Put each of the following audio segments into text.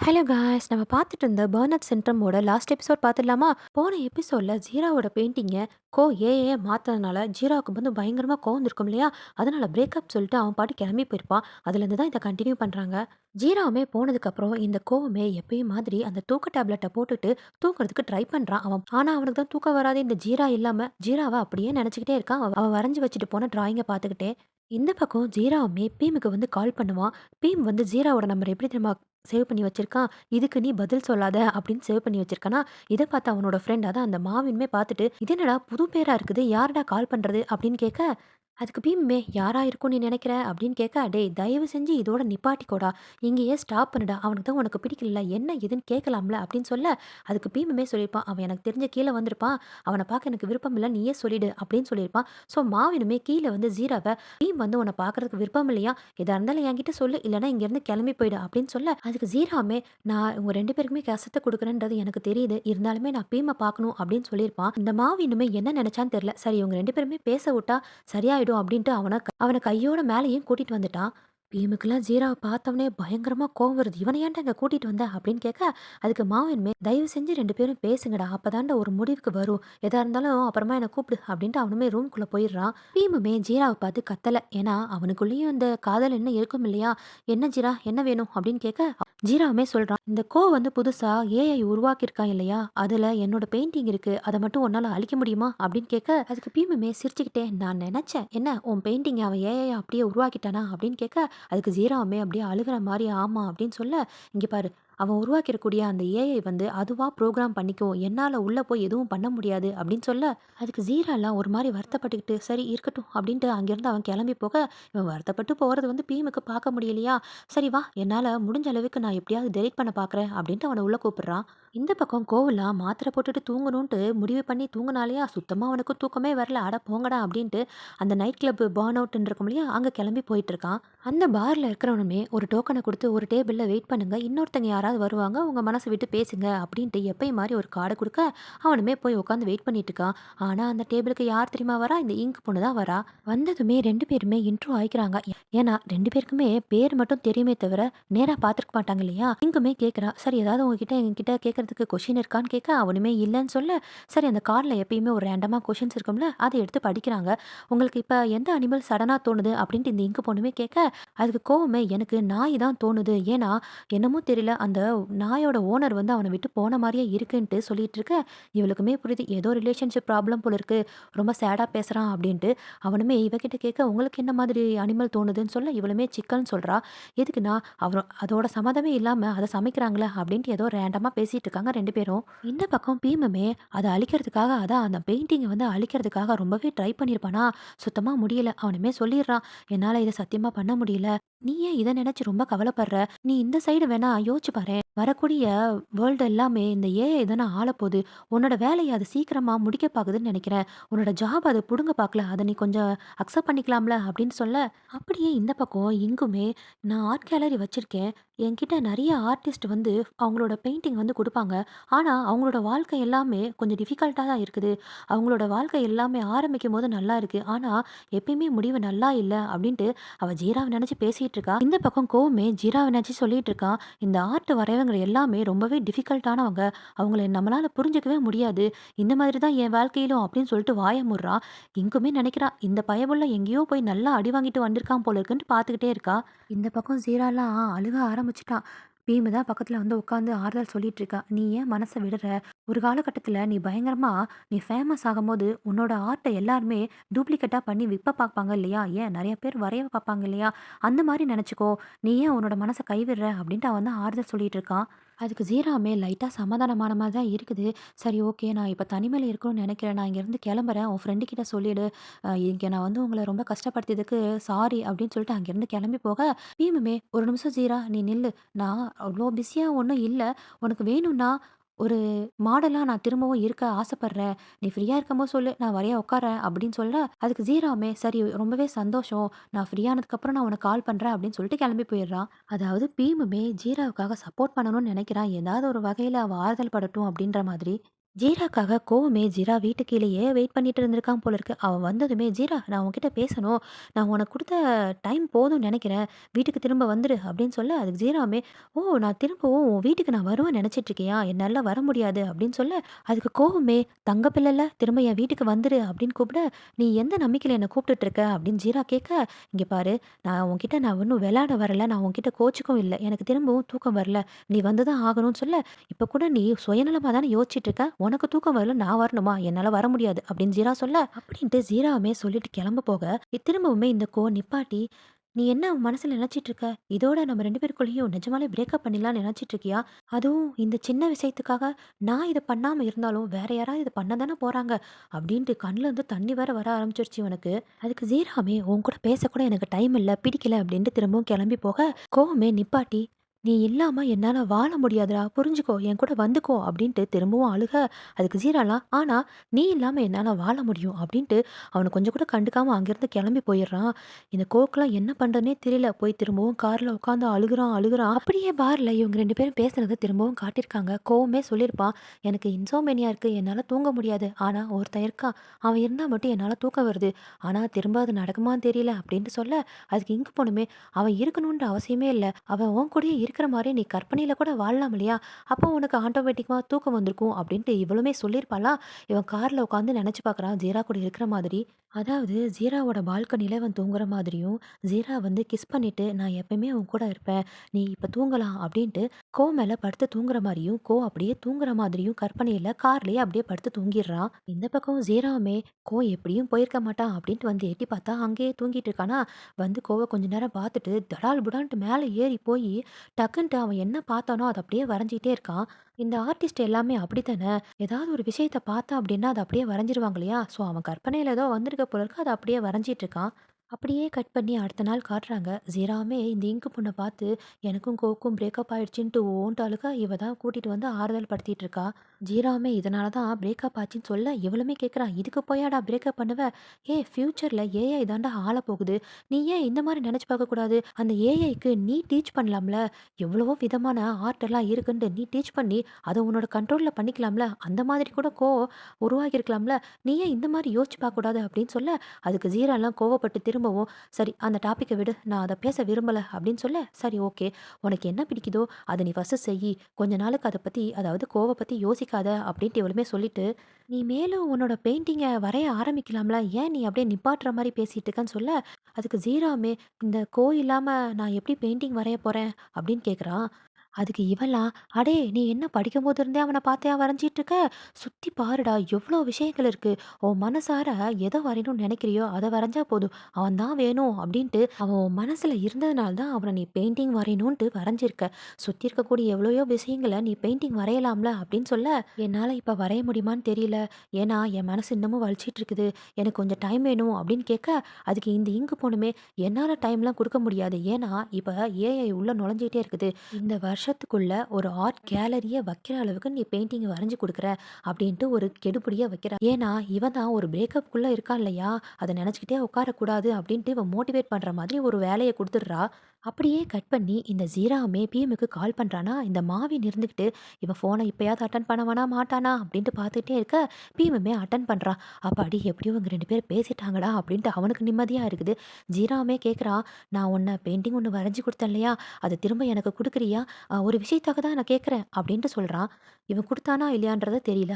Hello guys, நம்ம பார்த்துட்டு இருந்த பர்னட் சிண்ட்ரமோட லாஸ்ட் எபிசோட் பார்த்துடலாமா? போன எபிசோட்ல ஜீராவோட பெயிண்டிங்கை ஏஏ மாத்தனதுனால ஜீராவுக்கு வந்து பயங்கரமா கோவம் இருக்கும் இல்லையா? அதனால பிரேக்கப் சொல்லிட்டு அவன் பாட்டு கிளம்பி போயிருப்பான். அதுலேருந்து தான் இதை கண்டினியூ பண்றாங்க. ஜீராவுமே போனதுக்கப்புறம் இந்த கோவமே எப்பயும் மாதிரி அந்த தூக்க டேப்லெட்டை போட்டுட்டு தூங்குறதுக்கு ட்ரை பண்றான் அவன். ஆனா அவனுக்கு தான் தூக்கம் வராது. இந்த ஜீரா இல்லாம ஜீராவை அப்படியே நினைச்சுக்கிட்டே இருக்கான். அவன் வரைஞ்சு வச்சுட்டு போன டிராயிங்கை பார்த்துக்கிட்டே இந்த பக்கம் ஜீராவுமே பீமுக்கு வந்து கால் பண்ணுவான். பீம் வந்து ஜீராவோட நம்பர் எப்படி தெரியுமா சேவ் பண்ணி வச்சிருக்கான்? இதுக்கு நீ பதில் சொல்லாத அப்படின்னு சேவ் பண்ணி வச்சிருக்கானா. இதை பார்த்து அவனோட ஃப்ரெண்ட் அதான் அந்த மாவின்மே பார்த்துட்டு, இது என்னடா புது பேரா இருக்குது, யாருடா கால் பண்றது அப்படின்னு கேட்க, அதுக்கு பீம்மே யாரா இருக்கும் நீ நினைக்கிற அப்படின்னு கேட்க, டேய் தயவு செஞ்சு இதோட நிப்பாட்டிக்கோடா, இங்கேயே ஸ்டாப் பண்ணுடா, அவனுக்கு தான் உனக்கு பிடிக்கல என்ன ஏதுன்னு கேட்கலாம்ல அப்படின்னு சொல்ல, அதுக்கு பீமுமே சொல்லியிருப்பான், அவன் எனக்கு தெரிஞ்ச கீழே வந்திருப்பான், அவனை பார்க்க எனக்கு விருப்பம் இல்லை, நீயே சொல்லிடு அப்படின்னு சொல்லியிருப்பான். ஸோ மாவினுமே கீழே வந்து ஜீராவை, பீம் வந்து உன்னை பார்க்கறதுக்கு விருப்பம் இல்லையா, எதா இருந்தாலும் என்கிட்ட சொல்லு, இல்லைன்னா இங்கேருந்து கிளம்பி போயிடு அப்படின்னு சொல்ல, அதுக்கு ஜீராமே நான் உங்க 2 பேருக்குமே கஷ்டத்த குடுக்குறேன்றது எனக்கு தெரியுது. இருந்தாலுமே நான் பீம பார்க்கணும் அப்படின்னு சொல்லியிருப்பான். இந்த மாவு இன்னுமே என்ன நெனச்சான்னு தெரியல. சரி இவங்க 2 பேருமே பேச விட்டா சரியாயிடும் அப்படின்ட்டு அவன அவன கையோட மேலயும் கூட்டிட்டு வந்துட்டான். பீமுக்குலாம் ஜீராவ பார்த்தோனே பயங்கரமா கோவம் வருது. "இவன ஏன்டா இங்க கூட்டிட்டு வந்த?" அப்படின்னு கேட்க, அதுக்கு மாவன்மே, "தயவு செஞ்சு 2 பேரும் பேசுங்கடா. அப்பதான்டா ஒரு முடிவுக்கு வரும். எதா இருந்தாலும் அப்புறமா என்ன கூப்பிடு" அப்படின்ட்டு அவனுமே ரூம்குள்ள போயிடுறான். பீமுமே ஜீராவ பார்த்து கத்தல. ஏன்னா அவனுக்குள்ளேயும் இந்த காதல் என்ன இருக்கும் இல்லையா? "என்ன ஜீரா என்ன வேணும்?" அப்படின்னு கேட்க, ஜீராவுமே சொல்றான், "இந்த வந்து புதுசா ஏஐ உருவாக்கியிருக்கான் இல்லையா? அதுல என்னோட பெயிண்டிங் இருக்கு. அத மட்டும் உன்னால அழிக்க முடியுமா?" அப்படின்னு கேட்க, அதுக்கு பீமுமே சிரிச்சுக்கிட்டே, "நான் நெனச்சேன். என்ன உன் பெயிண்டிங் அவன் ஏஐ அப்படியே உருவாக்கிட்டானா?" அப்படின்னு கேட்க, அதுக்கு ஜீராவுமே அப்படியே அழுகுற மாரி, "ஆமா" அப்படின்னு சொல்ல, "இங்க பாரு, அவன் உருவாக்கியிருக்கக்கூடிய அந்த ஏஐ வந்து அதுவா ப்ரோகிராம் பண்ணிக்கும். என்னால உள்ள போய் எதுவும் பண்ண முடியாது" அப்படின்னு சொல்ல, அதுக்கு ஜீராலாம் ஒரு மாரி வருத்தப்பட்டுக்கிட்டு, "சரி இருக்கட்டும்" அப்படின்ட்டு அங்கேருந்து அவன் கிளம்பி போக, இவன் வருத்தப்பட்டு போறது வந்து பீமுக்கு பார்க்க முடியலையா? "சரி வா, என்னால முடிஞ்ச அளவுக்கு நான் எப்படியாவது டெலீட் பண்ண பார்க்குறேன்" அப்படின்ட்டு அவன உள்ள கூப்பிடுறான். இந்த பக்கம் கோவலா மாத்திரை போட்டுட்டு தூங்கணுன்ட்டு முடிவு பண்ணி தூங்குனாலயா, சுத்தமா அவனுக்கு தூக்கமே வரல. "அட போங்கடா" அப்படின்ட்டு அந்த நைட் கிளப் பர்ன் அவுட்ன்னு இருக்கும் இல்லையா? அங்க கிளம்பி போயிட்டு இருக்கான். அந்த பார்ல இருக்கிறவனுமே ஒரு டோக்கன குடுத்து, "ஒரு டேபிள்ல வெயிட் பண்ணுங்க. இன்னொருத்தங்க யாராவது வருவாங்க. உங்க மனச விட்டு பேசுங்க" அப்படின்ட்டு எப்பயும் மாரி ஒரு கார்ட குடுக்க, அவனுமே போய் உட்காந்து வெயிட் பண்ணிட்டு இருக்கான். ஆனா அந்த டேபிளுக்கு யார் தெரியுமா வரா? இந்த இங்க் பொண்ணு தான் வரா. வந்ததுமே 2 பேருமே இன்ட்ரோ ஆயிக்கிறாங்க. ஏன்னா 2 பேருக்குமே பேர் மட்டும் தெரியுமே தவிர, நேரா பார்த்துருக்க மாட்டாங்க இல்லையா? இங்குமே கேட்குறா, "சரி ஏதாவது உங்ககிட்ட என்கிட்ட கேட்கறதுக்கு கொஸ்டின் இருக்கான்னு?" கேட்க, அவனுமே இல்லன்னு சொல்ல, சரி அந்த கார்ட்ல எப்பயுமே ஒரு ரேண்டமா கொஸ்டின்ஸ் இருக்கும்ல, அத எடுத்து படிக்கிறாங்க. "உங்களுக்கு இப்ப எந்த அனிமல் சடனா தோணுது?" அப்படின்ட்டு இந்த இங்கு பொண்ணுமே கேட்க, அதுக்கு கோவமே, "எனக்கு நாய் தான் தோணுது. ஏன்னா, என்னமோ தெரியல அந்த நாயோட ஓனர் வந்து அவன விட்டு போன மாரியே இருக்குன்ட்டு" சொல்லிட்டு இருக்க, இவளுக்குமே புரியுது. ஏதோ ரிலேஷன்ஷிப் ப்ராப்ளம் போல இருக்கு. ரொம்ப சேடா பேசுறான் அப்படின்ட்டு. அவனுமே இவகிட்ட கேட்க, "உங்களுக்கு என்ன மாதிரி அனிமல் தோணுதுன்னு?" சொல்ல, இவளுமே சிக்கன் சொல்றா. எதுக்குன்னா, அதோட சம்மதமே இல்லாம அத சமைக்கிறாங்கல்ல அப்படின்ட்டு ஏதோ ரேண்டமா பேசிட்டு இருக்காங்க 2 பேரும். இந்த பக்கம் பீமுமே அத அழிக்கிறதுக்காக, அதான் அந்த பெயிண்டிங்க வந்து அழிக்கிறதுக்காக ரொம்பவே ட்ரை பண்ணியிருப்பானா, சுத்தமா முடியல. அவனுமே சொல்லிடுறான், "என்னால இத சத்தியமா பண்ண முடியல. நீ ஏன் இத நினைச்சு ரொம்ப கவலைப்படுற? நீ இந்த சைடு வேணா யோசிச்சு பாரேன். வரக்கூடிய வேர்ல்டு எல்லாமே இந்த ஏஐ தானே ஆளப்போது. உன்னோட வேலைய அது சீக்கிரமா முடிக்க பாக்குதுன்னு நினைக்கிறேன். உன்னோட ஜாப் அது புடுங்க பாக்கல. அத நீ கொஞ்சம் அக்செப்ட் பண்ணிக்கலாம்ல" அப்படின்னு சொல்ல, அப்படியே இந்த பக்கம் இங்குமே, "நான் ஆர்ட் கேலரி வச்சிருக்கேன். என்கிட்ட நெறைய ஆர்டிஸ்ட் வந்து அவங்களோட பெயிண்டிங் வந்து குடுப்பாங்க. ஆனா, அவங்களோட வாழ்க்கை எல்லாமே கொஞ்சம் டிஃபிகல்ட்டா தான் இருக்குது. அவங்களோட வாழ்க்கை எல்லாமே ஆரம்பிக்கும்போது நல்லா இருக்கு. ஆனா, எப்பயுமே முடிவு நல்லா இல்ல" அப்படின்ட்டு அவ ஜீராவ நெனச்சு பேசிட்டு இருக்கா. இந்த பக்கம் கோவமே ஜீராவ நெனச்சு சொல்லிட்டு இருக்கான், "இந்த ஆர்ட் வரையவங்க எல்லாமே ரொம்பவே டிஃபிகல்ட்டானவங்க. அவங்கள நம்மளால புரிஞ்சுக்கவே முடியாது. இந்த மாதிரி தான் என் வாழ்க்கையிலும்" அப்படின்னு சொல்லிட்டு வாய மூடுறான். இங்குமே நெனைக்கிறா, இந்த பயபுள்ள எங்கேயோ போய் நல்லா அடி வாங்கிட்டு வந்திருக்கான் போல இருக்குன்ட்டு பார்த்துக்கிட்டே இருக்கா. இந்த பக்கம் ஜீராலாம் அழுக ஆரம்பிச்சுட்டான். பீமு தான் பக்கத்துல வந்து உட்காந்து ஆறுதல் சொல்லிட்டு இருக்கா. "நீ ஏன் மனச விடுற? ஒரு காலகட்டத்துல நீ பயங்கரமா நீ ஃபேமஸ் ஆகும்போது, உன்னோட ஆர்ட்ட எல்லாருமே டூப்ளிகேட்டா பண்ணி விற்க பார்ப்பாங்க இல்லையா? ஏன் நெறைய பேர் வரைய பார்ப்பாங்க இல்லையா? அந்த மாரி நெனச்சுக்கோ. நீ ஏன் உன்னோட மனச கைவிடுற?" அப்படின்ட்டு அவன் வந்து ஆறுதல் சொல்லிட்டு இருக்கான். அதுக்கு ஜீராவுமே லைட்டா சமாதானமான மாரி தான் இருக்குது. "சரி ஓகே, நான் இப்ப தனிமையில இருக்கணும்னு நெனைக்கிறேன். நான் இங்கேருந்து கிளம்புறேன். உன் ஃப்ரெண்டு கிட்ட சொல்லிடு. இங்க நான் வந்து உங்கள ரொம்ப கஷ்டப்படுத்தியதுக்கு சாரி" அப்படின்னு சொல்லிட்டு அங்கேருந்து கிளம்பி போக, பீமுமே, "ஒரு நிமிஷம் ஜீரா நீ நில்லு. நான் அவ்ளோ பிஸியா ஒண்ணும் இல்ல. உனக்கு வேணும்னா ஒரு மாடலா நான் திரும்பவும் இருக்க ஆசைப்படுறேன். நீ ஃப்ரீயா இருக்கும்போது சொல்லு. நான் வரைய உட்கார்றேன்" அப்படின்னு சொல்ல, அதுக்கு ஜீராவுமே, "சரி ரொம்பவே சந்தோஷம். நான் ஃப்ரீ ஆனதுக்கப்புறம் நான் உனக்கு கால் பண்றேன்" அப்படின்னு சொல்லிட்டு கிளம்பி போயிடுறான். அதாவது பீமுமே ஜீராவுக்காக சப்போர்ட் பண்ணணும்னு நினைக்கிறான். ஏதாவது ஒரு வகையில அவ ஆறுதல் படட்டும் அப்படின்ற மாதிரி. ஜீராக்காக கோவமே ஜீரா வீட்டு கீழயே வெயிட் பண்ணிட்டு இருந்திருக்கான் போல இருக்கு. அவன் வந்ததுமே, "ஜீரா நான் உன்கிட்ட பேசணும். நான் உனக்கு குடுத்த டைம் போதும்னு நெனைக்கிறேன். வீட்டுக்கு திரும்ப வந்துரு" அப்படின்னு சொல்ல, அதுக்கு ஜீராவுமே, "ஓ! நான் திரும்பவும் உன் வீட்டுக்கு நான் வருவேன்னு நெனச்சிட்டு இருக்கியா? என்னால வர முடியாது" அப்படின்னு சொல்ல, அதுக்கு கோவமே, "தங்க பிள்ளல திரும்ப என் வீட்டுக்கு வந்துரு" அப்படின்னு கூப்பிட, "நீ எந்த நம்பிக்கையில என்ன கூப்பிட்டுட்டு இருக்க?" அப்படின்னு ஜீரா கேட்க, "இங்க பாரு நான் ஒண்ணும் விளையாட வரல. நான் உன்கிட்ட கோச்சுக்கவும் இல்ல. எனக்கு திரும்பவும் தூக்கம் வரல. நீ வந்து தான் ஆகணும்னு சொல்ல, இப்ப கூட நீ சுயநலமா தானே யோசிச்சுட்டு இருக்க. உனக்கு தூக்கம் வரல நான் வரணுமா? என்னால வர முடியாது அப்படின்னு ஜீரா சொல்ல, அப்படின்ட்டு ஜீராவுமே சொல்லிட்டு கிளம்ப போக, திரும்பவுமே இந்த நிப்பாட்டி, "நீ என்ன உன் மனசுல நினைச்சிட்டு இருக்க? இதோட நம்ம 2 பேருக்குள்ளேயும் நிஜமாலே பிரேக்கப் பண்ணிடலாம்னு நினைச்சிட்டு இருக்கியா? அதுவும் இந்த சின்ன விஷயத்துக்காக நான் இத பண்ணாம இருந்தாலும் வேற யாராவது இத பண்ண தானே போறாங்க." அப்படின்ட்டு கண்ல இருந்து தண்ணி வேற வர ஆரம்பிச்சிருச்சு இவனுக்கு. அதுக்கு ஜீராவுமே, "உன் கூட பேசக்கூட எனக்கு டைம் இல்ல, பிடிக்கல" அப்படின்ட்டு திரும்பவும் கிளம்பி போக, கோவமே நிப்பாட்டி, "நீ இல்லாம என்னால வாழ முடியாதுடா. புரிஞ்சுக்கோ. என் கூட வந்துக்கோ" அப்படின்ட்டு திரும்பவும் அழுக, அதுக்கு ஜீராலாம், "ஆனா நீ இல்லாம என்னால வாழ முடியும்" அப்படின்ட்டு அவன கொஞ்சம் கூட கண்டுக்காம அங்கேருந்து கிளம்பி போயிடுறான். இந்த கோக்குலாம் என்ன பண்றதுன்னே தெரியல. போய் திரும்பவும் கார்ல உட்காந்து அழுகுறான், அழுகுறான். அப்படியே பார்ல இவங்க 2 பேரும் பேசுனத திரும்பவும் காட்டியிருக்காங்க. கோவமே சொல்லியிருப்பான், "எனக்கு இன்சோமேனியா இருக்கு. என்னால தூங்க முடியாது. ஆனா ஒருத்தன் இருக்கான். அவன் இருந்தா மட்டும் என்னால தூக்கம் வருது. ஆனா திரும்ப அது நடக்குமான்னு தெரியல" அப்படின்ட்டு சொல்ல, அதுக்கு இங்கு போணுமே, "அவன் இருக்கணுன்ற அவசியமே இல்ல. அவன் உன் கூடயே இருக்கிற மாரி நீ கற்பனையில கூட வாழலாம் இல்லையா? அப்போ உனக்கு ஆட்டோமேட்டிக்கா தூக்கம் வந்திருக்கும்" அப்படின்ட்டு இவளுமே சொல்லியிருப்பாளா? இவன் கார்ல உட்காந்து நெனச்சு பார்க்குறான், ஜீரா கூட இருக்கிற மாதிரி. அதாவது ஜீராவோட பால்கனில இவன் தூங்குற மாதிரியும், ஜீரா வந்து கிஸ் பண்ணிட்டு, "நான் எப்பயுமே உன் கூட இருப்பேன். நீ இப்ப தூங்கலாம்" அப்படின்ட்டு மேல படுத்து தூங்குற மாரியும், அப்படியே தூங்குற மாதிரியும் கற்பனையில கார்லயே அப்படியே படுத்து தூங்கிர்றான். இந்த பக்கம் ஜீராவுமே, எப்படியும் போயிருக்க மாட்டான் அப்படின்ட்டு வந்து எட்டி பார்த்தா, அங்கேயே தூங்கிட்டு இருக்கானா, வந்து கொஞ்ச நேரம் பார்த்துட்டு, தடால் புடான்ட்டு மேல ஏறி போயி, டக்குன்ட்டு அவன் என்ன பார்த்தானோ, அத அப்படியே வரைஞ்சிட்டே இருக்கான். இந்த ஆர்டிஸ்ட் எல்லாமே அப்படித்தானே! ஏதாவது ஒரு விஷயத்த பார்த்தா அப்படின்னா, அத அப்படியே வரைஞ்சிருவாங்க இல்லையா? ஸோ, அவன் கற்பனையில ஏதோ வந்திருக்க போல இருக்கு. அத அப்படியே வரைஞ்சிட்டு இருக்கான். அப்படியே கட் பண்ணி அடுத்த நாள் காட்டுறாங்க. ஜீராவுமே இந்த இங்கு பொண்ண பார்த்து, எனக்கும் கோக்கும் பிரேக்கப் ஆயிடுச்சுன்ட்டு ஓன்ட்டு அழுக, இவ தான் கூட்டிட்டு வந்து ஆறுதல் படுத்திட்டு இருக்கா. ஜீராவுமே இதனால தான் பிரேக்கப் ஆச்சுன்னு சொல்ல, இவளுமே கேட்குறா, "இதுக்கு போயாடா பிரேக்கப் பண்ணுவ? ஃபியூச்சர்ல ஏஐ தான்டா ஆளப்போகுது. நீ ஏன் இந்த மாரி நெனச்சு பார்க்கக்கூடாது? அந்த ஏஐக்கு நீ டீச் பண்ணலாம்ல. எவ்வளவோ விதமான ஆர்ட் எல்லாம் இருக்குன்ட்டு நீ டீச் பண்ணி, அத உன்னோட கண்ட்ரோல்ல பண்ணிக்கலாம்ல. அந்த மாதிரி கூட உருவாக்கியிருக்கலாம்ல. நீ ஏன் இந்த மாரி யோசிச்சு பார்க்கக்கூடாது?" அப்படின்னு சொல்ல, அதுக்கு ஜீராலாம் கோவப்பட்டு திரும்பவும், "சரி அந்த டாபிக்க விடு. நான் அத பேச விரும்பல" அப்படின்னு சொல்ல, "சரி ஓகே. உனக்கு என்ன பிடிக்குதோ அத நீ ஃபர்ஸ்ட்டு செய்யி. கொஞ்ச நாளுக்கு அத பத்தி அதாவது பத்தி யோசிக்காத" அப்படின்ட்டு இவளுமே சொல்லிட்டு, "நீ மேலும் உன்னோட பெயிண்டிங்க வரைய ஆரம்பிக்கலாம்ல. ஏன் நீ அப்படியே நிப்பாட்டுற மாரி பேசிட்டு இருக்கன்னு" சொல்ல, அதுக்கு ஜீராவுமே, "இந்த இல்லாம நான் எப்படி பெயிண்டிங் வரைய போறேன்?" அப்படின்னு கேட்குறான். அதுக்கு இவளாம், "அடே நீ என்ன படிக்கும்போது இருந்தே அவன பார்த்தியா வரைஞ்சிட்டு இருக்க? சுத்தி பாருடா எவ்ளோ விஷயங்கள் இருக்கு. உன் மனசார எத வரையணும்னு நெனைக்கிறியோ அத வரைஞ்சா போதும். அவன் தான் வேணும் அப்படின்ட்டு அவன் உன் மனசுல இருந்ததுனால தான் அவன நீ பெயிண்டிங் வரையணுன்ட்டு வரைஞ்சிருக்க. சுத்தி இருக்கக்கூடிய எவ்வளவோ விஷயங்கள நீ பெயிண்டிங் வரையலாம்ல" அப்படின்னு சொல்ல, "என்னால இப்ப வரைய முடியுமான்னு தெரியல. ஏன்னா என் மனசு இன்னமும் வலிச்சிட்டு இருக்குது. எனக்கு கொஞ்சம் டைம் வேணும்" அப்படின்னு கேட்க, அதுக்கு இந்த இங்கு பொண்ணுமே, "என்னால டைம்லாம் குடுக்க முடியாது. ஏன்னா இப்ப ஏஐ உள்ள நுழைஞ்சுகிட்டே இருக்குது. இந்த வருஷத்துக்குள்ள ஒரு ஆர்ட் கேலரிய வைக்கிற அளவுக்கு நீ பெயிண்டிங் வரைஞ்சு குடுக்குற" அப்படின்ட்டு ஒரு கெடுபிடிய வைக்கிறா. ஏன்னா, இவன் தான் ஒரு பிரேக்கப்குள்ள இருக்கான் இல்லையா? அத நெனச்சுக்கிட்டே உட்காரக்கூடாது அப்படின்ட்டு இவன் மோட்டிவேட் பண்ற மாதிரி ஒரு வேலைய குடுத்துடுறா. அப்படியே கட் பண்ணி இந்த ஜீராவுமே பிஎம்முக்கு கால் பண்றானா, இந்த மாவின் இருந்துகிட்டு, இவன் ஃபோன இப்பயாவது அட்டெண்ட் பண்ணவானா, மாட்டானா அப்படின்ட்டு பார்த்துட்டே இருக்க, பிஎம்முமே அட்டெண்ட் பண்றான். அப்பாடி எப்படியோ இவங்க 2 பேரும் பேசிட்டாங்கடா அப்படின்ட்டு அவனுக்கு நிம்மதியா இருக்குது. ஜீராவுமே கேட்குறான், "நான் உன்ன பெயிண்டிங் ஒண்ணு வரைஞ்சு குடுத்தேன் இல்லையா? அத திரும்ப எனக்கு குடுக்குறியா? ஒரு விஷயத்துக்காக தான் நான் கேட்குறேன்" அப்படின்ட்டு சொல்றான். இவன் குடுத்தானா இல்லையான்றது தெரியல.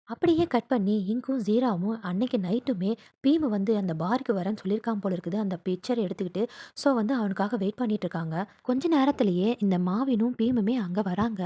அப்படியே கட் பண்ணி இங்கும், ஜீராவும் அன்னைக்கு நைட்டுமே பீமு வந்து அந்த பாருக்கு வரேன்னு சொல்லியிருக்கான் போல இருக்குது. அந்த பிக்சர எடுத்துக்கிட்டு. ஸோ வந்து அவனுக்காக வெயிட் பண்ணிட்டு இருக்காங்க. கொஞ்ச நேரத்திலேயே இந்த மாவினும், பீமுமே அங்க வராங்க.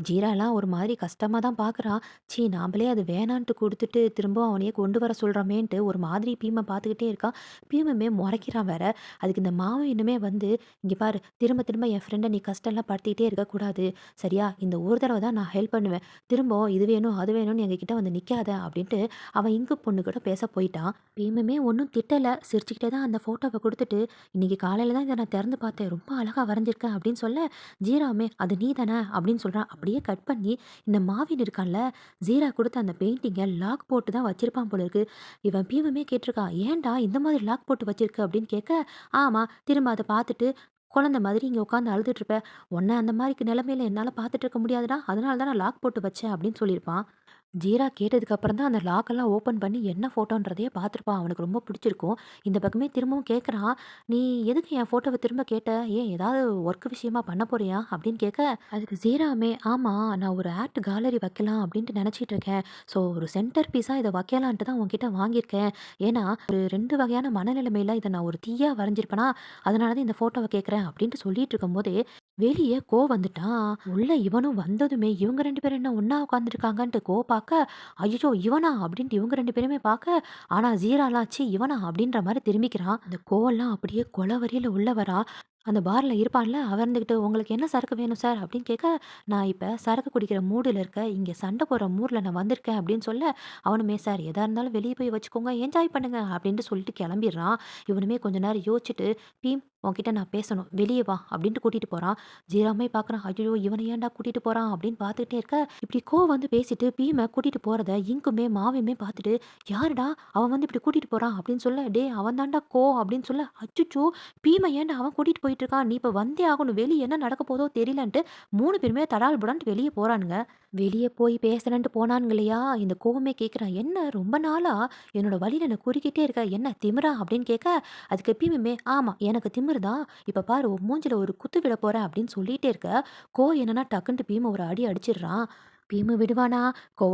ஜீராலாம் ஒரு மாதிரி கஷ்டமா தான் பார்க்குறான். ச்சீ நாமளே அது வேணான்ட்டு குடுத்துட்டு, திரும்பவும் அவனையே கொண்டு வர சொல்றோமேன்ட்டு ஒரு மாதிரி பீம பார்த்துக்கிட்டே இருக்கான். பீமுமே மொறைக்கிறான் வேற. அதுக்கு இந்த மாவினுமே வந்து, "இங்க பாரு திரும்ப திரும்ப என் ஃப்ரெண்ட நீ கஷ்டம்லாம் படுத்திக்கிட்டே இருக்கக்கூடாது. சரியா? இந்த ஒரு தடவ தான் நான் ஹெல்ப் பண்ணுவேன். திரும்பவும் இது வேணும், அது வேணும்னு எங்ககிட்ட வந்து நிக்காத" அப்படின்ட்டு அவன் இங்கு பொண்ணு கூட பேச போயிட்டான். பீமுமே ஒண்ணும் திட்டல. சிரிச்சுக்கிட்டே தான் அந்த ஃபோட்டோவ குடுத்துட்டு, "இன்னைக்கு காலையில தான் இத நான் திறந்து பார்த்தேன். ரொம்ப அழகா வரைஞ்சிருக்க" அப்படின்னு சொல்ல, ஜீராவுமே, "அது நீ தானே?" அப்படின்னு சொல்றான். அப்படியே கட் பண்ணி இந்த மாவின் இருக்கான்ல, ஜீரா குடுத்த அந்த பெயிண்டிங்க லாக் போட்டு தான் வச்சிருப்பான் போல இருக்கு. இவன் பீமுமே கேட்டிருக்கான், "ஏன்டா இந்த மாதிரி லாக் போட்டு வச்சிருக்க?" அப்படின்னு கேட்க, "ஆமா, திரும்ப அத பார்த்துட்டு குழந்தை மாதிரி இங்க உட்காந்து அழுதுட்டு இருப்ப. உன்ன அந்த மாரி நிலைமையில என்னால பார்த்துட்டு இருக்க முடியாதுடா. அதனால தான் நான் லாக் போட்டு வச்சேன் அப்படின்னு சொல்லியிருப்பான். ஜீரா கேட்டதுக்கு அப்புறம் தான் அந்த லாக்கெல்லாம் ஓப்பன் பண்ணி என்ன ஃபோட்டோன்றதையே பார்த்துருப்பான். அவனுக்கு ரொம்ப பிடிச்சிருக்கும். இந்த பக்கமே திரும்பவும் கேட்குறான், "நீ எதுக்கு என் ஃபோட்டோவ திரும்ப கேட்ட? ஏன் ஏதாவது ஒர்க் விஷயமா பண்ண போறியா?" அப்படின்னு கேட்க, அதுக்கு ஜீராமே, "ஆமா, நான் ஒரு ஆர்ட் கேலரி வைக்கலாம் அப்படின்ட்டு நெனச்சிட்டு இருக்கேன். ஸோ ஒரு சென்டர் பீஸா இத வைக்கலான்ட்டு தான் உன்கிட்ட வாங்கியிருக்கேன். ஏன்னா ஒரு 2 வகையான மனநிலைமையில இத நான் ஒரு தீயா வரைஞ்சிருப்பேனா, அதனால தான் இந்த ஃபோட்டோவ கேட்குறேன்." அப்படின்ட்டு சொல்லிட்டு இருக்கும்போதே, வெளிய வந்துட்டான். உள்ள இவனும் வந்ததுமே இவங்க 2 பேரும் என்ன ஒண்ணா உட்காந்துருக்காங்கன்ட்டு பாக்க, "ஐயய்யோ! இவனா?" அப்படின்ட்டு இவங்க 2 பேருமே பாக்க, ஆனா ஜீராலாம், "ச்சீ! இவனா?" அப்படின்ற மாரி திரும்பிக்கிறான். அந்த கோவம்லாம் அப்படியே கொலவெறியில உள்ள வரான். அந்த பார்ல இருப்பான்ல, அவன் இருந்துகிட்டு, "உங்களுக்கு என்ன சரக்கு வேணும் சார்?" அப்படின்னு கேட்க, "நான் இப்ப சரக்கு குடிக்கிற மூடுல இருக்கேன். இங்க சண்ட போடுற மூட்ல நான் வந்திருக்கேன்." அப்படின்னு சொல்ல, அவனுமே, "சார் எதா இருந்தாலும் வெளிய போய் வச்சுக்கோங்க. என்ஜாய் பண்ணுங்க." அப்படின்ட்டு சொல்லிட்டு கெளம்பிடுறான். இவனுமே கொஞ்ச நேரம் யோசிச்சுட்டு, "பீம், உன்கிட்ட நான் பேசணும். வெளிய வா." அப்படின்ட்டு கூட்டிட்டு போறான். ஜீராமே பார்க்குறான். "ஐயய்யோ! இவன ஏன்டா கூட்டிட்டு போறான்?" அப்படின்னு பார்த்துக்கிட்டே இருக்க, இப்படி வந்து பேசிட்டு பீம கூட்டிட்டு போறத இங்க்குமே, மாவியுமே பார்த்துட்டு, "யாருடா? அவன் வந்து இப்படி கூட்டிட்டு போறான்." அப்படின்னு சொல்ல, "டேய் அவன் தான்டா அப்படின்னு சொல்ல, "அச்சச்சோ! பீம ஏன்டா அவன் கூட்டிட்டு போயிட்டு இருக்கான்? நீ இப்ப வந்தே ஆகணும். வெளிய என்ன நடக்க போதோ தெரியலன்ட்டு" 3 பேருமே தடால் புடால்ன்ட்டு வெளிய போறானுங்க. வெளிய போய் பேசுறேன்ட்டு போனானுங்க இல்லையா? இந்த கோவமே கேட்குறான், "என்ன ரொம்ப நாளா என்னோட வழியில என்ன குறுக்கிட்டே இருக்க. என்ன திமிரா?" அப்படின்னு கேட்க, அதுக்கு எப்பயுமே, "ஆமா, எனக்கு திமிரு தான். இப்ப பாரு உன் மூஞ்சில ஒரு குத்து விழ போறேன்." அப்படின்னு சொல்லிட்டே இருக்க, என்னன்னா டக்குன்ட்டு பீம ஒரு அடி அடிச்சிடுறான். பீமு விடுவானா?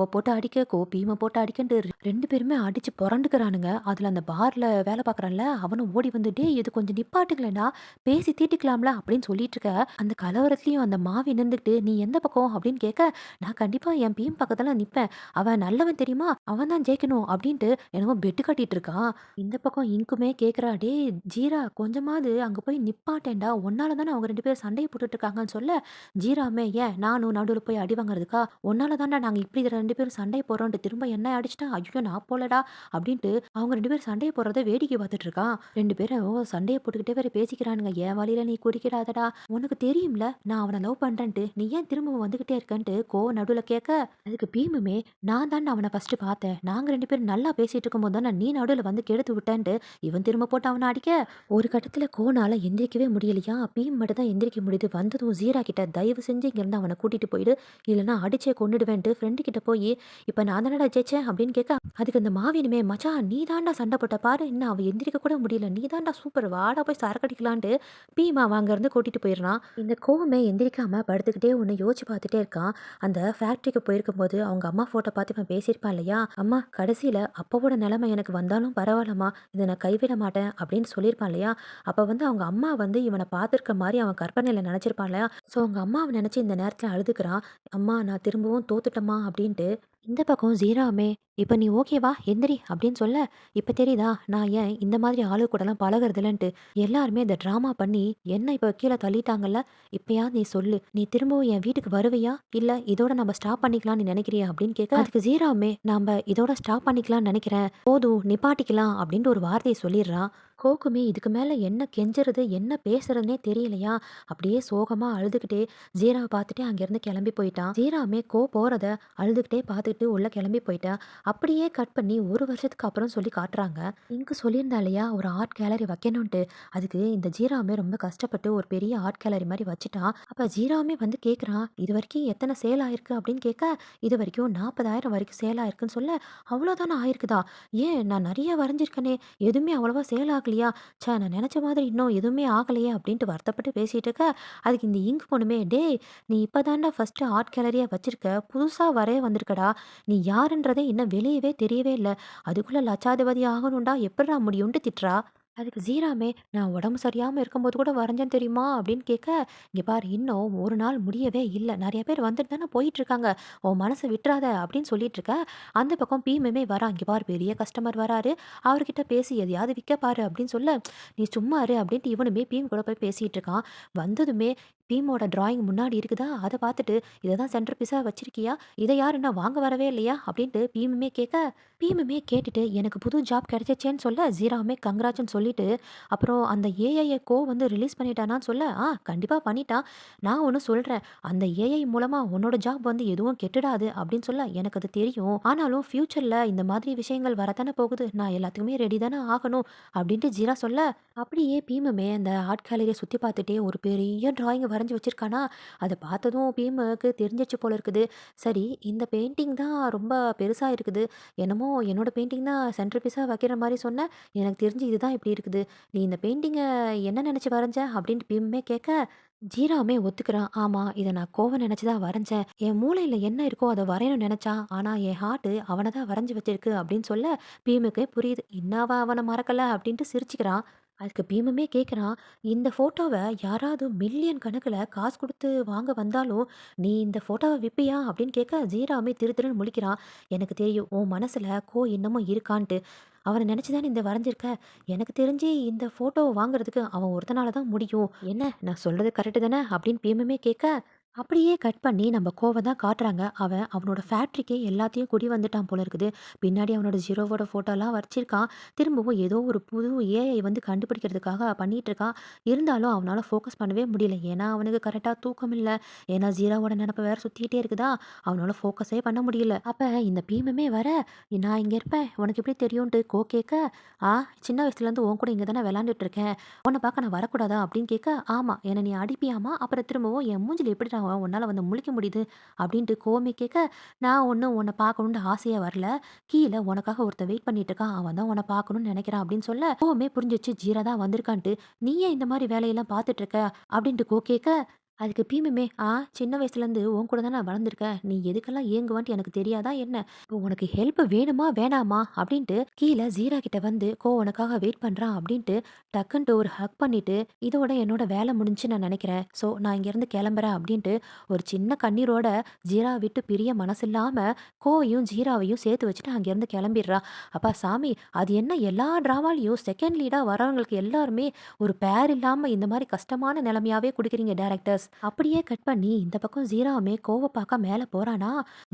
போட்டு அடிக்க, பீம போட்டு அடிக்கன்ட்டு 2 பேருமே அடிச்சு பொரண்டுக்கிறானுங்க. அதுல அந்த பார்ல வேல பார்க்குறான்ல, அவனும் ஓடி வந்து, "டேய் இது கொஞ்சம் நிப்பாட்டுங்களேன்டா, பேசி தீர்த்துக்கலாம்ல." அப்படின்னு சொல்லிட்டு இருக்க, அந்த கலவரத்துலயும் அந்த மாவி நின்னுகிட்டு, "நீ எந்த பக்கம்?" அப்படின்னு கேட்க, "நான் கண்டிப்பா என் பீம் பக்கத்துல நிப்பேன். அவன் நல்லவன் தெரியுமா? அவன் தான் ஜெயிக்கணும்." அப்படின்ட்டு என்னமோ பெட்டு கட்டிட்டு இருக்கான். இந்த பக்கம் இங்க்குமே கேட்குறா, "டேய் ஜீரா, கொஞ்சமாவது அங்க போய் நிப்பாட்டேன்டா. உன்னால தானே அவங்க 2 பேரும் சண்டைய போட்டுட்டு இருக்காங்கன்னு" சொல்ல, ஜீராமே, "ஏன் நானும் நடுவுல போய் அடி வாங்குறதுக்கா? உன்னால தான்டா நாங்க இப்படி 2 பேரும் சண்டைய போடுறோன்ட்டு திரும்ப என்ன அடிச்சுட்டா, ஐயோ! நான் போலடா." அப்படின்ட்டு அவங்க 2 பேரும் சண்டைய போடுறத வேடிக்கை பார்த்துட்டு இருக்கான். 2 பேரும் சண்டைய போட்டுக்கிட்டே வேற பேசிக்கிறானுங்க. "என் வழியில நீ குறுக்கிடாதடா. உனக்கு தெரியும்ல நான் அவன லவ் பண்றேன்ட்டு. நீ ஏன் திரும்பவும் வந்துகிட்டே இருக்கன்ட்டு" நடுவுல கேட்க, அதுக்கு பீமுமே, "நான் தான்டா அவன ஃபர்ஸ்ட்டு பார்த்தேன். நாங்க 2 பேரும் நல்லா பேசிட்டு இருக்கும்போது தானே நீ நடுவுல வந்து கெடுத்து விட்டன்ட்டு" இவன் திரும்ப போட்டு அவன அடிக்க, ஒரு கட்டத்துல கோனால எந்திரிக்கவே முடியலையா, பீம் மட்டும் தான் எந்திரிக்க முடியுது. வந்ததும் ஜீரா கிட்ட, "தயவு செஞ்சு இங்கேருந்து அவன கூட்டிட்டு போயிடு. இல்லன்னா அடிச்சே கொன்னுடுவேன்ட்டு" ஃப்ரெண்டு கிட்ட போயி, "இப்ப நான் தானடா ஜெயிச்சேன்." அப்படின்னு கேட்க, அதுக்கு அந்த மாவினுமே, "மச்சான் நீ தான்டா சண்டை போட்ட பாரு, இன்னும் அவ எந்திரிக்க கூட முடியல. நீ தான்டா சூப்பர். வாடா போய் சரக்கு அடிக்கலான்ட்டு" பீமா அவன் அங்கேருந்து கூட்டிட்டு போயிடுறான். இந்த கோவமே எந்திரிக்காம படுத்துக்கிட்டே ஒண்ணு யோசிச்சு பார்த்துட்டே இருக்கான். அந்த ஃபேக்ட்ரிக்கு போயிருக்கும்போது அவங்க அம்மா ஃபோட்டோ பார்த்து இவன் பேசியிருப்பான் இல்லையா? "அம்மா, கடைசியில அப்பாவோட நிலைமை எனக்கு வந்தாலும் பரவாயில்லம்மா. இத நான் கைவிட மாட்டேன்." அப்படின்னு சொல்லியிருப்பான் இல்லையா? அப்ப வந்து அவங்க அம்மா வந்து இவன பார்த்துருக்க மாரி அவன் கற்பனையில நெனச்சிருப்பான் இல்லையா? ஸோ அவங்க அம்மாவ நெனச்சு இந்த நேரத்துல அழுதுக்கிறான். "அம்மா, நான் திரும்பவும் தோத்துட்டேம்மா." அப்படின்ட்டு. இந்த பக்கம் ஜீராமே, "இப்ப நீ ஓகேவா? எந்திரி." அப்படின்னு சொல்ல, "இப்ப தெரியுதா நான் ஏன் இந்த மாதிரி ஆளு கூடலாம் பழகுறதில்லன்ட்டு. எல்லாருமே இந்த ட்ராமா பண்ணி என்ன இப்ப கீழ தள்ளிட்டாங்கல்ல. இப்பயாவது நீ சொல்லு. நீ திரும்பவும் என் வீட்டுக்கு வருவியா? இல்ல இதோட நம்ம ஸ்டாப் பண்ணிக்கலாம்னு நீ நெனைக்கிறியா?" அப்படின்னு கேட்க, அதுக்கு ஜீராவுமே, "நம்ப இதோட ஸ்டாப் பண்ணிக்கலாம்னு நெனைக்கிறேன். போதும் நிப்பாட்டிக்கலாம்." அப்படின்ட்டு ஒரு வார்த்தைய சொல்லிர்றான். கோக்குமே இதுக்கு மேல என்ன கெஞ்சுறது, என்ன பேசுறதுன்னே தெரியலையா? அப்படியே சோகமா அழுதுகிட்டே ஜீராவ பார்த்துட்டு அங்கேருந்து கிளம்பி போயிட்டான். ஜீராவுமே போறத அழுதுகிட்டே பார்த்துக்கிட்டு உள்ள கிளம்பி போயிட்டா. அப்படியே கட் பண்ணி 1 வருஷத்துக்கு அப்புறம் சொல்லி காட்டுறாங்க. இங்கு சொல்லியிருந்தா இல்லையா ஒரு ஆர்ட் கேலரி வைக்கணுன்ட்டு. அதுக்கு இந்த ஜீராவுமே ரொம்ப கஷ்டப்பட்டு ஒரு பெரிய ஆர்ட் கேலரி மாரி வச்சுட்டான். அப்ப ஜீராவுமே வந்து கேட்குறான், "இதுவரைக்கும் எத்தன சேல் ஆயிருக்கு?" அப்படின்னு கேட்க, "இதுவரைக்கும் 40,000 வரைக்கும் சேல் ஆயிருக்குன்னு" சொல்ல, "அவ்வளோதானா ஆயிருக்குதா? ஏன் நான் நெறைய வரைஞ்சிருக்கனே! எதுவுமே அவ்வளவா சேல் ஆகலையா? ச்சே! நான் நெனச்ச மாதிரி இன்னும் எதுவுமே ஆகலையே!" அப்படின்ட்டு வருத்தப்பட்டு பேசிட்டு இருக்க, அதுக்கு இந்த இங்க் பொண்ணுமே, "டேய்! நீ இப்ப தான்டா ஃபர்ஸ்ட்டு ஆர்ட் கேலரியா வச்சிருக்க. புதுசா வரைய வந்திருக்கடா. நீ யாருன்றதே இன்னும் வெளியவே தெரியவே இல்ல. அதுக்குள்ள லட்சாதிபதி ஆகணும்டா எப்புட்றா முடியும்ன்ட்டு" திட்டுறா. அதுக்கு ஜீராமே, "நான் உடம்பு சரியாம இருக்கும்போது கூட வரைஞ்சேன் தெரியுமா?" அப்படின்னு கேட்க, "இங்க பாரு, இன்னும் ஒரு நாள் முடியவே இல்ல. நெறைய பேர் வந்துட்டு தானே போயிட்டுருக்காங்க. உன் மனச விட்டுறாத." அப்படின்னு சொல்லிட்டு இருக்க, அந்த பக்கம் பீமுமே வரான். "இங்க பாரு, பெரிய கஸ்டமர் வராரு. அவர்கிட்ட பேசி எதையாவது விக்க பாரு." அப்படின்னு சொல்ல, "நீ சும்மா இரு." அப்படின்ட்டு இவனுமே பீம் கூட போய் பேசிட்டு இருக்கான். வந்ததுமே, பீமோட டிராயிங் முன்னாடி இருக்குதா, அத பார்த்துட்டு, "இத தான் சென்டர் பீஸா வச்சிருக்கியா? இத யாரு இன்னும் வாங்க வரவே இல்லையா?" அப்படின்ட்டு பீமுமே கேட்க, பீமுமே கேட்டுட்டு எனக்கு புது ஜாப் கிடைச்சிச்சேன்னு சொல்ல, ஜீராவுமே கங்ராட்ஸ்ன்னு சொல்லிட்டு, அப்புறம் அந்த ஏஐய வந்து ரிலீஸ் பண்ணிட்டானான்னு சொல்ல, கண்டிப்பா பண்ணிட்டான். நான் ஒண்ணு சொல்றேன். அந்த ஏஐ மூலமா உன்னோட ஜாப் எதுவும் கெட்டுடாது அப்படின்னு சொல்ல, எனக்கு அது தெரியும். ஆனாலும் ஃபியூச்சர்ல இந்த மாதிரி விஷயங்கள் வரத்தானே போகுது. நான் எல்லாத்துக்குமே ரெடி தானே ஆகணும் அப்படின்ட்டு ஜீரா சொல்ல, அப்படியே பீமுமே அந்த ஆர்ட் கேலரிய சுத்தி பார்த்துட்டே ஒரு பெரிய டிராயிங் வரைஞ்சு வச்சிருக்கானா, அத பார்த்ததும் பீமுக்கு தெரிஞ்சிருச்சு போல இருக்குது. சரி இந்த பெயிண்டிங் தான் ரொம்ப பெருசா இருக்குது. என்னமோ என்னோட பெயிண்டிங் தான் சென்டர் பீஸா வைக்கிற மாரி சொன்ன. எனக்கு தெரிஞ்சு இதுதான் இப்படி இருக்குது. நீ இந்த பெயிண்டிங்க என்ன நெனச்சு வரைஞ்ச? அப்படின்ட்டு பீமுமே கேட்க, ஜீராவுமே ஒத்துக்கிறான். ஆமா, இத நான் கோவம் நெனச்சு தான் வரைஞ்சேன். என் மூளையில என்ன இருக்கோ அத வரையணும்னு நெனச்சா, ஆனா என் ஹார்ட் அவன தான் வரைஞ்சு வச்சிருக்கு அப்படின்னு சொல்ல, பீமுக்கு புரியுது. இன்னும் அவன மறக்கல அப்படின்ட்டு சிரிச்சுக்கிறான். அதுக்கு பீமுமே கேட்குறான், "இந்த ஃபோட்டோவ யாராவது மில்லியன் கணக்குல காசு குடுத்து வாங்க வந்தாலும், நீ இந்த ஃபோட்டோவ விப்பியா?" அப்படின்னு கேட்க, ஜீராவுமே திரு திருன்னு முழிக்கிறான். "எனக்கு தெரியும் உன் மனசுல இன்னமும் இருக்கான்ட்டு. அவன நெனச்சு தானே இந்த வரைஞ்சிருக்க. எனக்கு தெரிஞ்சு இந்த ஃபோட்டோவ வாங்குறதுக்கு அவன் ஒருத்தனால தான் முடியும். என்ன நான் சொல்றது கரெக்ட்டு தானே?" அப்படின்னு பீமுமே கேட்க, அப்படியே கட் பண்ணி நம்ம தான் காட்டுறாங்க. அவன் அவனோட ஃபேக்ட்ரிக்கே எல்லாத்தையும் கூடி வந்துட்டான் போல இருக்குது. பின்னாடி அவனோட ஜீரோவோட ஃபோட்டோலாம் வச்சிருக்கான். திரும்பவும் ஏதோ ஒரு புது ஏஐ கண்டுபிடிக்கிறதுக்காக பண்ணிட்டு இருக்கான். இருந்தாலும் அவனால ஃபோக்கஸ் பண்ணவே முடியல. ஏன்னா, அவனுக்கு கரெக்ட்டா தூக்கம் இல்ல. ஏன்னா, ஜீராவோட நெனப்பு வேற சுத்திட்டே இருக்குதா, அவனால ஃபோக்கஸே பண்ண முடியல. அப்ப இந்த பீமுமே வர, "நான் இங்க இருப்பேன். உனக்கு எப்படி தெரியும்ன்ட்டு?" கேட்க, "ஆ சின்ன வயசுலேருந்து உன் கூட இங்க தானே விளையாண்டுட்டு இருக்கேன். உன்ன பார்க்க நான் வரக்கூடாதா?" அப்படின்னு கேட்க, "ஆமா. என்ன நீ அடிப்பியாமா? அப்புறம் திரும்பவும் என் மூஞ்சில எப்படிடா உன்னால முழிக்க முடியுது?" அப்படின்ட்டு கோவமே கேட்க, "நான் ஒண்ணும் உன்ன பார்க்கணும்னு ஆசையா வரல. கீழ உனக்காக ஒருத்தன் வெயிட் பண்ணிட்டு இருக்கான். அவன் தான் உன்ன பார்க்கணும்னு நெனைக்கிறான்" அப்படின்னு சொல்ல, கோவமே புரிஞ்சிருச்சு ஜீரா தான் வந்திருக்கான்ட்டு. "நீ ஏன் இந்த மாரி வேலையெல்லாம் பார்த்துட்டு இருக்க?" அப்படின்ட்டு கேட்க, அதுக்கு பீமுமே, சின்ன வயசுலேருந்து உன் கூட தானே வளர்ந்துருக்கேன். நீ எதுக்கெல்லாம் ஏங்குவன்ட்டு எனக்கு தெரியாதா என்ன? இப்போ உனக்கு ஹெல்ப் வேணுமா? வேணாமா?" அப்படின்ட்டு கீழ ஜீரா கிட்ட வந்து, உனக்காக வெயிட் பண்றான்" அப்படின்ட்டு டக்குன்ட்டு ஒரு ஹக் பண்ணிட்டு, "இதோட என்னோட வேலை முடிஞ்சுச்சு நான் நெனைக்கிறேன். ஸோ நான் இங்கேருந்து கிளம்புறேன்" அப்படின்ட்டு ஒரு சின்ன கண்ணீரோட ஜீரா விட்டு பிரிய மனசில்லாம ஜீராவையும் சேர்த்து வச்சுட்டு அங்கேருந்து கிளம்பிடுறா. அப்பா சாமி! அது என்ன எல்லா ட்ராமாலயும் செகண்ட் லீடா வரவங்களுக்கு எல்லாருமே ஒரு பேர் இல்லாம இந்த மாரி கஷ்டமான நிலைமையாவே குடுக்குறீங்க டைரக்டர்ஸ். அப்படியே கட் பண்ணி இந்த பக்கம் ஜீராவுமே பாக்க மேல போறானா,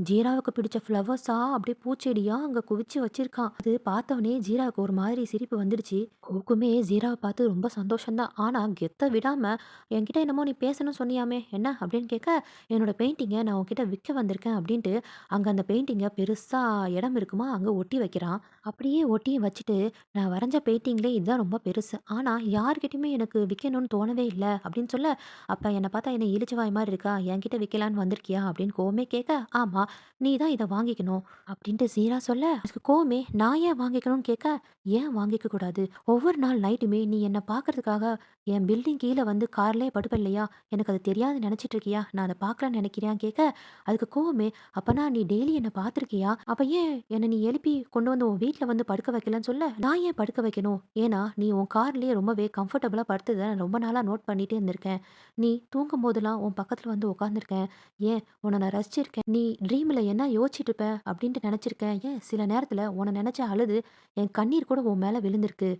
ஜீராவுக்கு பிடிச்ச ஃப்ளவர்ஸா அப்படியே பூச்செடியா அங்க குவிச்சு வச்சிருக்கான். அது பார்த்தோனே ஜீராவுக்கு ஒரு மாதிரி சிரிப்பு வந்துடுச்சு. கோக்குமே ஜீராவ பார்த்து ரொம்ப சந்தோஷம் தான். ஆனா கெத்த விடாம, "என்கிட்ட என்னமோ நீ பேசணும்னு சொன்னியாமே என்ன?" அப்படின்னு கேட்க, "என்னோட பெயிண்டிங்க நான் உன்கிட்ட விக்க வந்திருக்கேன்" அப்படின்ட்டு அங்க அந்த பெயிண்டிங்க பெருசா இடம் இருக்குமா, அங்க ஒட்டி வைக்கிறான். அப்படியே ஒட்டியும் வச்சுட்டு, "நான் வரைஞ்ச பெயிண்டிங்லயே இதுதான் ரொம்ப பெருசு. ஆனா யார்கிட்டயுமே எனக்கு விக்கணும்னு தோணவே இல்ல" அப்படின்னு சொல்ல, "அப்ப என்ன பார்த்தா என்ன இளிச்சவாய் மாரி இருக்கா? என்கிட்ட விக்கலான்னு வந்திருக்கியா?" அப்படின்னு கோவமே கேட்க, "ஆமா, நீ தான் இத வாங்கிக்கணும்" அப்படின்ட்டு ஜீரா சொல்ல, அதுக்கு கோவமே, "நான் ஏன் வாங்கிக்கணும்னு?" கேட்க, "ஏன் வாங்கிக்க கூடாது? ஒவ்வொரு நாள் நைட்டுமே நீ என்ன பார்க்கறதுக்காக என் பில்டிங் கீழ கார்லயே படுப்ப இல்லையா? எனக்கு அது தெரியாதுன்னு நெனச்சிட்டு இருக்கியா? நான் அத பார்க்கலன்னு நெனைக்கிறியான்னு?" கேட்க, அதுக்கு கோவமே, "அப்பன்னா நீ டெய்லி என்ன பார்த்துருக்கியா? அப்ப ஏன் என்ன நீ எழுப்பி கொண்டு உன் வீட்ல படுக்க வைக்கலன்னு சொல்ல, நான் ஏன் படுக்க வைக்கணும்? ஏன்னா, நீ உன் கார்லயே ரொம்பவே கம்ஃபர்டபுளா படுத்தத நான் ரொம்ப நாளா நோட் பண்ணிட்டே இருந்திருக்கேன். நீ தூங்கும்போதெல்லாம் உன் பக்கத்துல உட்காந்துருக்கேன். ஏன் உன்ன நான் ரசிச்சிருக்கேன். நீ ட்ரீம்ல என்ன யோசிச்சுட்டு இருப்ப அப்படின்ட்டு நெனச்சிருக்கேன். ஏன் சில நேரத்துல உன்ன நெனச்சு அழுது என் கண்ணீர் கூட உன் மேல விழுந்திருக்கு.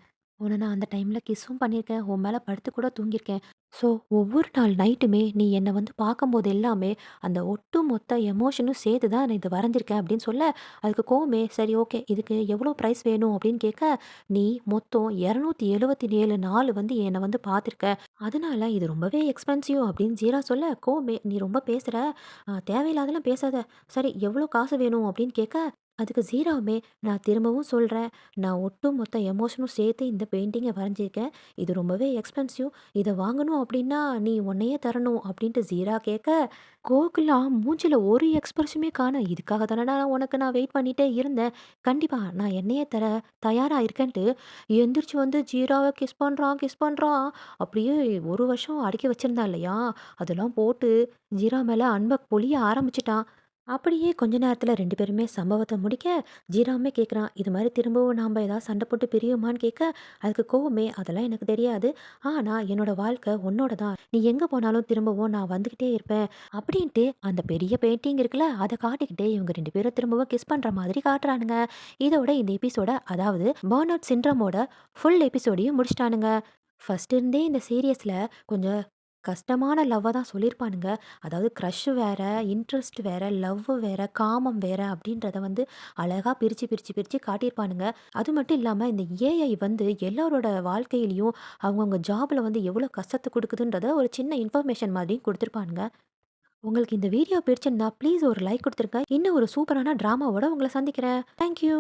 உன்ன நான் அந்த டைம்ல கிஸ்ஸும் பண்ணியிருக்கேன். உன் மேல படுத்து கூட தூங்கியிருக்கேன். ஸோ, ஒவ்வொரு நாள் நைட்டுமே நீ என்ன பார்க்கும்போது எல்லாமே, அந்த ஒட்டு மொத்த எமோஷனும் சேர்த்து தான் நான் இத வரைஞ்சிருக்கேன்" அப்படின்னு சொல்ல, அதுக்கு கோவமே, "சரி ஓகே. இதுக்கு எவ்வளோ பிரைஸ் வேணும்?" அப்படின்னு கேட்க, "நீ மொத்தம் 277 நாள் என்ன பார்த்துருக்க. அதனால இது ரொம்பவே எக்ஸ்பென்சிவ்" அப்படின்னு ஜீரா சொல்ல, கோவமே, "நீ ரொம்ப பேசுற. தேவையில்லாதெல்லாம் பேசாத. சரி எவ்வளோ காசு வேணும்?" அப்படின்னு கேட்க, அதுக்கு ஜீராவுமே, "நான் திரும்பவும் சொல்றேன். நான் ஒட்டுமொத்த எமோஷனும் சேர்த்து இந்த பெயிண்டிங்க வரைஞ்சிருக்கேன். இது ரொம்பவே எக்ஸ்பென்சிவ். இத வாங்கணும் அப்டின்னா, நீ உன்னையே தரணும்" அப்டின்ட்டு ஜீரா கேட்க, கோகுலா மூஞ்சில ஒரு எக்ஸ்பிரஷனுமே காண. "இதுக்காக தானடா உனக்கு நான் வெயிட் பண்ணிட்டே இருந்தேன். கண்டிப்பா நான் என்னையே தர தயாரா இருக்கேன்ட்டு" எந்திரிச்சு ஜீராவ கிஸ் பண்றான், கிஸ் பண்றான். அப்படியே 1 வருஷம் அடக்கி வச்சிருந்தான் இல்லையா? அதெல்லாம் போட்டு ஜீரா மேல அன்ப பொழிய ஆரம்பிச்சுட்டான். அப்படியே கொஞ்ச நேரத்துல 2 பேருமே சம்பவத்த முடிக்க, ஜீராவுமே கேட்குறான், "இது மாரி திரும்பவும் நாம ஏதாவது சண்டை போட்டு பிரியோமான்னு?" கேட்க, அதுக்கு கோவமே, "அதெல்லாம் எனக்கு தெரியாது. ஆனா என்னோட வாழ்க்கை உன்னோட தான். நீ எங்க போனாலும் திரும்பவும் நான் வந்துகிட்டே இருப்பேன்" அப்படின்ட்டு அந்த பெரிய பெயிண்டிங் இருக்குல்ல, அத காட்டிக்கிட்டே இவங்க 2 பேரும் திரும்பவும் கிஸ் பண்ற மாதிரி காட்டுறானுங்க. இதோட இந்த எபிசோட, அதாவது பர்ன் அவுட் சிண்ட்ரோமோட ஃபுல் எபிசோடையும் முடிச்சுட்டானுங்க. ஃபர்ஸ்ட் இருந்தே இந்த சீரியஸ்ல கொஞ்சம் கஷ்டமான லவ்வ தான் சொல்லியிருப்பானுங்க. அதாவது க்ரஷ் வேற, இன்ட்ரெஸ்ட் வேற, லவ் வேற, காமம் வேற அப்படின்றத வந்து அழகா பிரிச்சு, பிரிச்சு, பிரிச்சு காட்டியிருப்பானுங்க. அது மட்டும் இல்லாம இந்த ஏஐ வந்து எல்லாரோட வாழ்க்கையிலயும் அவங்கவங்க ஜாப்ல வந்து எவ்வளோ கஷ்டத்த குடுக்குதுன்றத ஒரு சின்ன இன்ஃபர்மேஷன் மாதிரியும் குடுத்துருப்பானுங்க. உங்களுக்கு இந்த வீடியோ பிடிச்சிருந்தா ப்ளீஸ் ஒரு லைக் குடுத்துருங்க. இன்னும் ஒரு சூப்பரான ட்ராமாவோட உங்கள சந்திக்கிறேன். Thank you.